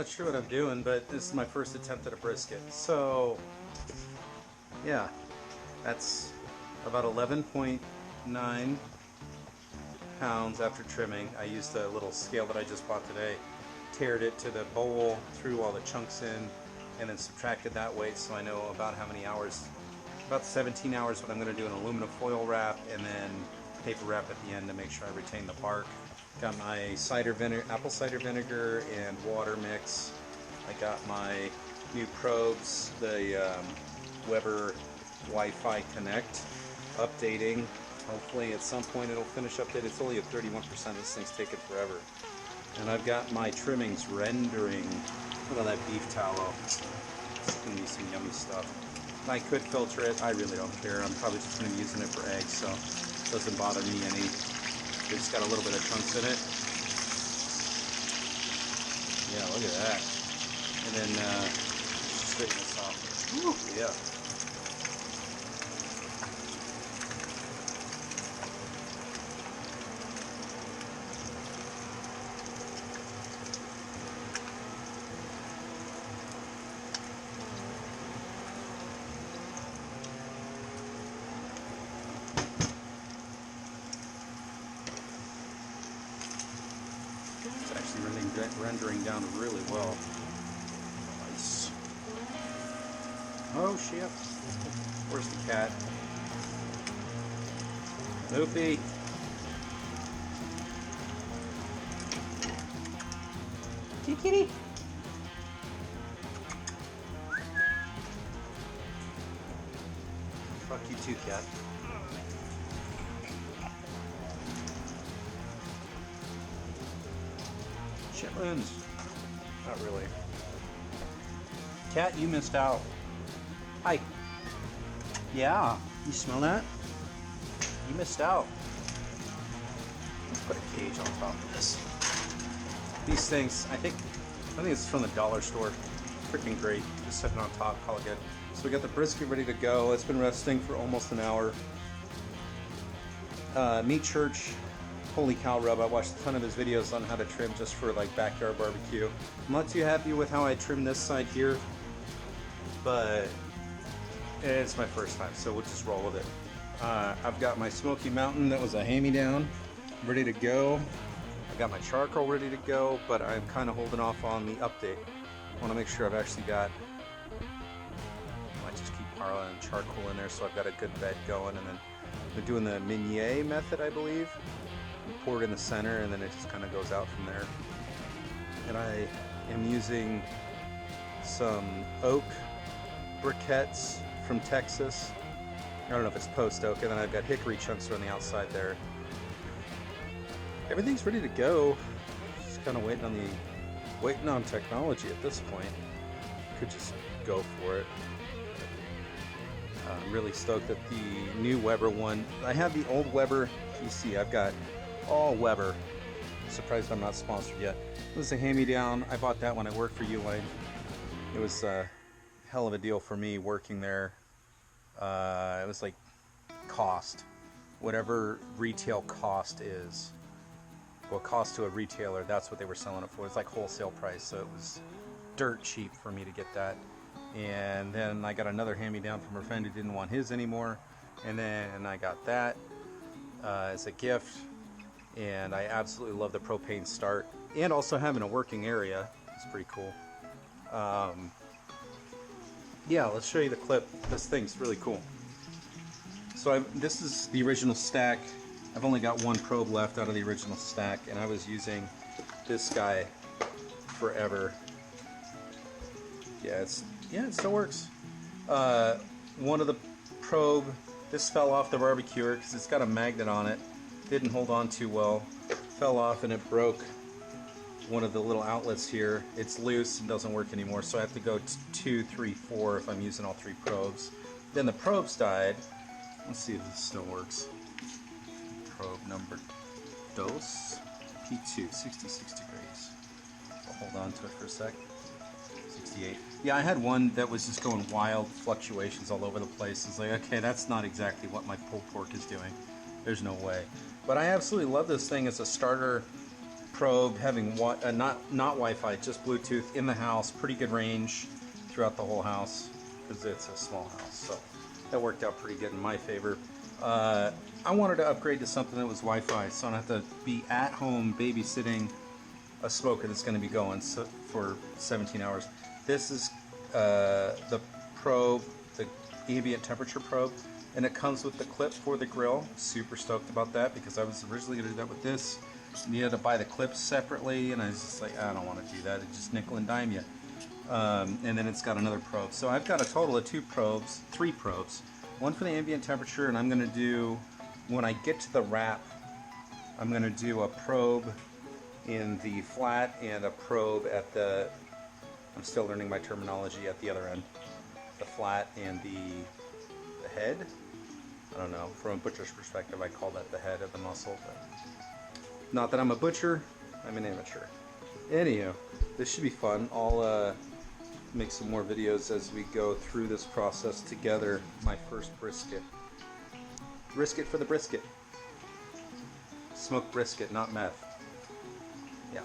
not sure what I'm doing, but this is my first attempt at a brisket. So, yeah, that's about 11.9 pounds after trimming. I used a little scale that I just bought today, tared it to the bowl, threw all the chunks in, and then subtracted that weight so I know about how many hours. About 17 hours, but I'm going to do an aluminum foil wrap and then paper wrap at the end to make sure I retain the bark. Got my apple cider vinegar and water mix. I got my new probes, the Weber Wi-Fi Connect, updating. Hopefully at some point it'll finish update. It's only at 31%. This thing's taking forever. And I've got my trimmings rendering. Look at that beef tallow. It's going to be some yummy stuff. I could filter it. I really don't care. I'm probably just going to be using it for eggs, so it doesn't bother me any. It's got a little bit of chunks in it. Yeah, look at that. And then straighten this off. Woo, yeah. It's actually rendering down really well. Nice. Oh shit. Where's the cat? Loopy. Kitty. Fuck you too, cat. Chitlins. Not really. Cat, you missed out. Hi. Yeah. You smell that? You missed out. Let's put a cage on top of this. These things, I think it's from the dollar store. Freaking great. Just sitting on top, call it good. So we got the brisket ready to go. It's been resting for almost an hour. Meat Church. Holy cow, Rub. I watched a ton of his videos on how to trim just for like backyard barbecue. I'm not too happy with how I trim this side here, but it's my first time, so we'll just roll with it. I've got my Smoky Mountain that was a hand-me-down ready to go. I've got my charcoal ready to go, but I'm kind of holding off on the update. I want to make sure I've actually got, I might just keep piling charcoal in there so I've got a good bed going, and then we're doing the Meunier method, I believe. You pour it in the center and then it just kind of goes out from there. And I am using some oak briquettes from Texas. I don't know if it's post oak, and then I've got hickory chunks on the outside there. Everything's ready to go. Just kind of waiting on technology at this point. Could just go for it. I'm really stoked that the new Weber one. I have the old Weber PC. I've got all Weber. Surprised I'm not sponsored yet. It was a hand-me-down. I bought that when I worked for Uline. It was a hell of a deal for me working there. It was like cost. Whatever retail cost is. What cost to a retailer, that's what they were selling it for. It's like wholesale price, so it was dirt cheap for me to get that. And then I got another hand-me-down from a friend who didn't want his anymore. And then I got that as a gift. And I absolutely love the propane start, and also having a working area. It's pretty cool. Yeah, let's show you the clip. This thing's really cool. So this is the original stack. I've only got one probe left out of the original stack, and I was using this guy forever. Yeah, it still works. One of the probe, this fell off the barbecuer because it's got a magnet on it. Didn't hold on too well, fell off, and it broke one of the little outlets here. It's loose and doesn't work anymore, so I have to go 2, 3, 4 if I'm using all 3 probes. Then the probes died. Let's see if this still works. Probe number dos, P2, 66 degrees. I'll hold on to it for a sec. 68. Yeah, I had one that was just going wild, fluctuations all over the place. It's like, okay, that's not exactly what my pulled pork is doing. There's no way. But I absolutely love this thing as a starter probe, having not Wi-Fi, just Bluetooth in the house, pretty good range throughout the whole house because it's a small house. So that worked out pretty good in my favor. I wanted to upgrade to something that was Wi-Fi, so I don't have to be at home babysitting a smoker that's going to be going for 17 hours. This is the probe, the ambient temperature probe, and it comes with the clip for the grill. Super stoked about that because I was originally going to do that with this. And you had to buy the clips separately, and I was just like, I don't want to do that. It just nickel and dime you. And then it's got another probe. So I've got a total of three probes. One for the ambient temperature, and I'm going to do, when I get to the wrap, I'm going to do a probe in the flat and a probe at the, I'm still learning my terminology, at the other end. The flat and the head. I don't know, from a butcher's perspective I call that the head of the muscle, but not that I'm a butcher, I'm an amateur. Anyhow, this should be fun. I'll make some more videos as we go through this process together. My first brisket. Brisket for the brisket. Smoked brisket, not meth. Yeah.